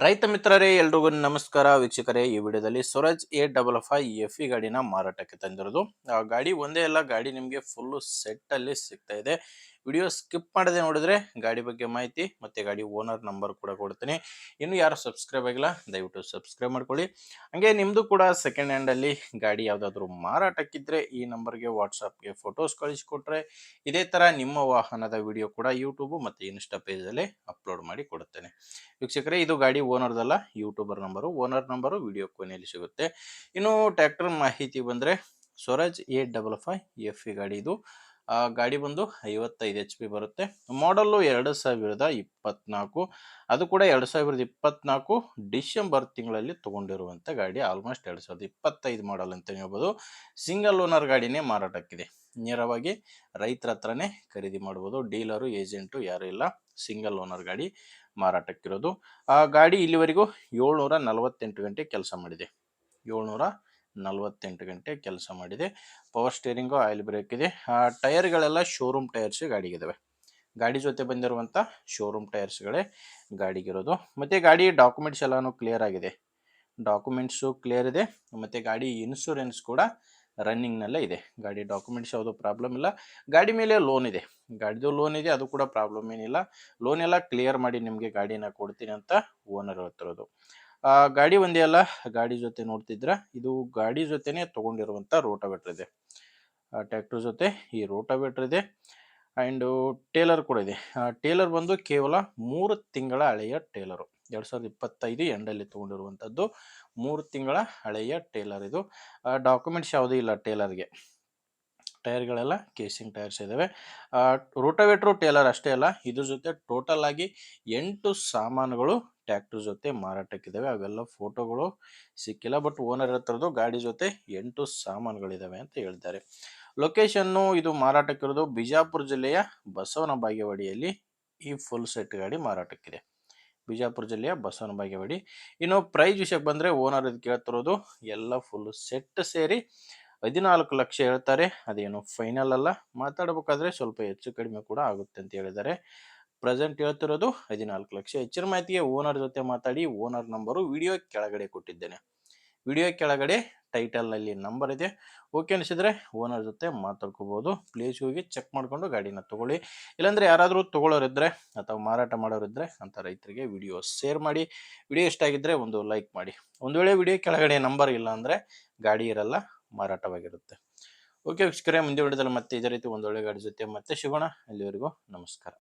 ರೈತ ಮಿತ್ರರೇ ಎಲ್ರಿಗೂ ನಮಸ್ಕಾರ ವೀಕ್ಷಕರೇ. ಈ ವಿಡಿಯೋದಲ್ಲಿ ಸ್ವರಾಜ್ A55 ಗಾಡಿನ ಮಾರಾಟಕ್ಕೆ ತಂದಿರೋದು. ಆ ಗಾಡಿ ಒಂದೇ ಅಲ್ಲ, ಗಾಡಿ ನಿಮಗೆ ಫುಲ್ ಸೆಟ್ ಅಲ್ಲಿ ಸಿಗ್ತಾ ಇದೆ. ವಿಡಿಯೋ ಸ್ಕಿಪ್ ಮಾಡದೆ ನೋಡಿದ್ರೆ ಗಾಡಿ ಬಗ್ಗೆ ಮಾಹಿತಿ ಮತ್ತೆ ಗಾಡಿ ಓನರ್ ನಂಬರ್ ಕೂಡ ಕೊಡ್ತೀನಿ. ಇನ್ನು ಯಾರು ಸಬ್ಸ್ಕ್ರೈಬ್ ಆಗಿಲ್ಲ ದಯವಿಟ್ಟು ಸಬ್ಸ್ಕ್ರೈಬ್ ಮಾಡ್ಕೊಳ್ಳಿ. ಹಂಗೆ ನಿಮ್ದು ಕೂಡ ಸೆಕೆಂಡ್ ಹ್ಯಾಂಡ್ ಅಲ್ಲಿ ಗಾಡಿ ಯಾವ್ದಾದ್ರು ಮಾರಾಟಕ್ಕಿದ್ರೆ ಈ ನಂಬರ್ಗೆ ವಾಟ್ಸಪ್ಗೆ ಫೋಟೋಸ್ ಕಳಿಸಿಕೊಟ್ರೆ ಇದೇ ತರ ನಿಮ್ಮ ವಾಹನದ ವಿಡಿಯೋ ಕೂಡ ಯೂಟ್ಯೂಬ್ ಮತ್ತೆ ಇನ್ಸ್ಟಾ ಪೇಜ್ ಅಲ್ಲಿ ಅಪ್ಲೋಡ್ ಮಾಡಿ ಕೊಡುತ್ತೇನೆ. ವೀಕ್ಷಕರೇ, ಇದು ಗಾಡಿ ಓನರ್ದಲ್ಲ, YouTuber number. Owner number video ಕೊನೆಯಲ್ಲಿ ಸಿಗುತ್ತೆ. ಇನ್ನು ಟ್ರ್ಯಾಕ್ಟರ್ ಮಾಹಿತಿ ಬಂದರೆ ಸ್ವರಾಜ್ A55 ಗಾಡಿ ಇದು. ಗಾಡಿ ಬಂದು 55 HP ಬರುತ್ತೆ. ಮಾಡಲ್ಲು 2024, ಅದು ಕೂಡ 2024 ಡಿಸೆಂಬರ್ ತಿಂಗಳಲ್ಲಿ ತಗೊಂಡಿರುವಂಥ ಗಾಡಿ. ಆಲ್ಮೋಸ್ಟ್ 2025 ಮಾಡಲ್ ಅಂತ ಹೇಳ್ಬೋದು. ಸಿಂಗಲ್ ಓನರ್ ಗಾಡಿನೇ ಮಾರಾಟಕ್ಕಿದೆ. ನೇರವಾಗಿ ರೈತರ ಹತ್ರನೇ ಖರೀದಿ ಮಾಡ್ಬೋದು. ಡೀಲರು ಏಜೆಂಟು ಯಾರು ಇಲ್ಲ, ಸಿಂಗಲ್ ಓನರ್ ಗಾಡಿ ಮಾರಾಟಕ್ಕಿರೋದು. ಆ ಗಾಡಿ ಇಲ್ಲಿವರೆಗೂ 748 ಗಂಟೆ ಕೆಲಸ ಮಾಡಿದೆ. 748 ಗಂಟೆ ಕೆಲಸ ಮಾಡಿದೆ. ಪವರ್ ಸ್ಟೇರಿಂಗು, ಆಯಿಲ್ ಬ್ರೇಕ್ ಇದೆ. ಟೈರ್ಗಳೆಲ್ಲ ಶೋರೂಮ್ ಟೈರ್ಸ್ ಗಾಡಿಗಿದಾವೆ. ಗಾಡಿ ಜೊತೆ ಬಂದಿರುವಂಥ ಶೋರೂಮ್ ಟೈರ್ಸ್ಗಳೇ ಗಾಡಿಗಿರೋದು. ಮತ್ತು ಗಾಡಿ ಡಾಕ್ಯುಮೆಂಟ್ಸ್ ಎಲ್ಲಾನು ಕ್ಲಿಯರ್ ಆಗಿದೆ. ಡಾಕ್ಯುಮೆಂಟ್ಸು ಕ್ಲಿಯರ್ ಇದೆ. ಮತ್ತು ಗಾಡಿ ಇನ್ಶೂರೆನ್ಸ್ ಕೂಡ ರನ್ನಿಂಗ್ನಲ್ಲೇ ಇದೆ. ಗಾಡಿ ಡಾಕ್ಯುಮೆಂಟ್ಸ್ ಯಾವುದೋ ಪ್ರಾಬ್ಲಮ್ ಇಲ್ಲ. ಗಾಡಿ ಮೇಲೆ ಲೋನ್ ಇದೆ. ಗಾಡಿದು ಲೋನ್ ಇದೆ, ಅದು ಕೂಡ ಪ್ರಾಬ್ಲಮ್ ಏನಿಲ್ಲ. ಲೋನ್ ಎಲ್ಲ ಕ್ಲಿಯರ್ ಮಾಡಿ ನಿಮಗೆ ಗಾಡಿನ ಕೊಡ್ತೀನಿ ಅಂತ ಓನರ್ ಹೇಳ್ತಿರೋದು. ಗಾಡಿ ಒಂದೇ ಅಲ್ಲ, ಗಾಡಿ ಜೊತೆ ನೋಡ್ತಿದ್ರ ಇದು ಗಾಡಿ ಜೊತೆನೆ ತಗೊಂಡಿರುವಂಥ ರೋಟಾವೇಟರ್ ಇದೆ. ಟ್ರ್ಯಾಕ್ಟರ್ ಜೊತೆ ಈ ರೋಟಾವೇಟರ್ ಇದೆ. ಆ್ಯಂಡು ಟೇಲರ್ ಕೂಡ ಇದೆ. ಟೇಲರ್ ಬಂದು ಕೇವಲ 3 ತಿಂಗಳ ಹಳೆಯ ಟೇಲರು. 2025 ಎಂಡಲ್ಲಿ ತೊಗೊಂಡಿರುವಂಥದ್ದು. 3 ತಿಂಗಳ ಹಳೆಯ ಟೇಲರ್ ಇದು. ಡಾಕ್ಯುಮೆಂಟ್ಸ್ ಯಾವುದೂ ಇಲ್ಲ ಟೇಲರ್ಗೆ. ಟೈರ್ಗಳೆಲ್ಲ ಕೇಸಿಂಗ್ ಟೈರ್ಸ್ ಇದ್ದಾವೆ. ರೋಟಾವೇಟ್ರು, ಟೇಲರ್ ಅಷ್ಟೇ ಅಲ್ಲ, ಇದ್ರ ಜೊತೆ ಟೋಟಲ್ ಆಗಿ 8 ಸಾಮಾನುಗಳು ಟ್ರ್ಯಾಕ್ಟರ್ ಜೊತೆ ಮಾರಾಟಕ್ಕಿದ್ದಾವೆ. ಅವೆಲ್ಲ ಫೋಟೋಗಳು ಸಿಕ್ಕಿಲ್ಲ, ಬಟ್ ಓನರ್ ಹತ್ರದ್ದು ಗಾಡಿ ಜೊತೆ 8 ಸಾಮಾನುಗಳಿದ್ದಾವೆ ಅಂತ ಹೇಳ್ತಾರೆ. ಲೊಕೇಶನ್ನು ಇದು ಮಾರಾಟಕ್ಕಿರೋದು ಬಿಜಾಪುರ ಜಿಲ್ಲೆಯ ಬಸವನ ಬಾಗೇವಾಡಿಯಲ್ಲಿ ಈ ಫುಲ್ ಸೆಟ್ ಗಾಡಿ ಮಾರಾಟಕ್ಕಿದೆ. ಬಿಜಾಪುರ ಜಿಲ್ಲೆಯ ಬಸವನ ಬಾಗೇವಾಡಿ. ಇನ್ನು ಪ್ರೈಸ್ ವಿಷಯಕ್ಕೆ ಬಂದರೆ ಓನರ್ ಇದು ಕೇಳ್ತಿರೋದು ಎಲ್ಲ ಫುಲ್ ಸೆಟ್ ಸೇರಿ 14 ಲಕ್ಷ ಹೇಳ್ತಾರೆ. ಅದೇನು ಫೈನಲ್ ಅಲ್ಲ, ಮಾತಾಡಬೇಕಾದ್ರೆ ಸ್ವಲ್ಪ ಹೆಚ್ಚು ಕಡಿಮೆ ಕೂಡ ಆಗುತ್ತೆ ಅಂತ ಹೇಳಿದ್ದಾರೆ. ಪ್ರೆಸೆಂಟ್ ಹೇಳ್ತಿರೋದು 14 ಲಕ್ಷ. ಹೆಚ್ಚಿನ ಮಾಹಿತಿಗೆ ಓನರ್ ಜೊತೆ ಮಾತಾಡಿ. ಓನರ್ ನಂಬರು ವಿಡಿಯೋ ಕೆಳಗಡೆ ಕೊಟ್ಟಿದ್ದೇನೆ. ವಿಡಿಯೋ ಕೆಳಗಡೆ ಟೈಟಲ್ನಲ್ಲಿ ನಂಬರ್ ಇದೆ. ಓಕೆ ಅನಿಸಿದ್ರೆ ಓನರ್ ಜೊತೆ ಮಾತಾಡ್ಕೋಬೋದು. ಪ್ಲೇಸ್ ಹೋಗಿ ಚೆಕ್ ಮಾಡಿಕೊಂಡು ಗಾಡಿನ ತೊಗೊಳ್ಳಿ. ಇಲ್ಲಾಂದರೆ ಯಾರಾದರೂ ತೊಗೊಳ್ಳೋರಿದ್ದರೆ ಅಥವಾ ಮಾರಾಟ ಮಾಡೋರಿದ್ದರೆ ಅಂಥ ರೈತರಿಗೆ ವಿಡಿಯೋ ಶೇರ್ ಮಾಡಿ. ವಿಡಿಯೋ ಇಷ್ಟ ಆಗಿದ್ದರೆ ಒಂದು ಲೈಕ್ ಮಾಡಿ. ಒಂದು ವೇಳೆ ವಿಡಿಯೋ ಕೆಳಗಡೆ ನಂಬರ್ ಇಲ್ಲ ಅಂದರೆ ಗಾಡಿ ಇರಲ್ಲ, ಮಾರಾಟವಾಗಿರುತ್ತೆ. ಓಕೆ ವೀಕ್ಷಕರೇ, ಮುಂದೆ ವಿಡಿಯೋದಲ್ಲಿ ಮತ್ತೆ ಇದೇ ರೀತಿ ಒಂದೊಳ್ಳೆ ಗಾಡಿ ಜೊತೆ ಮತ್ತೆ ಸಿಗೋಣ. ಅಲ್ಲಿವರೆಗೂ ನಮಸ್ಕಾರ.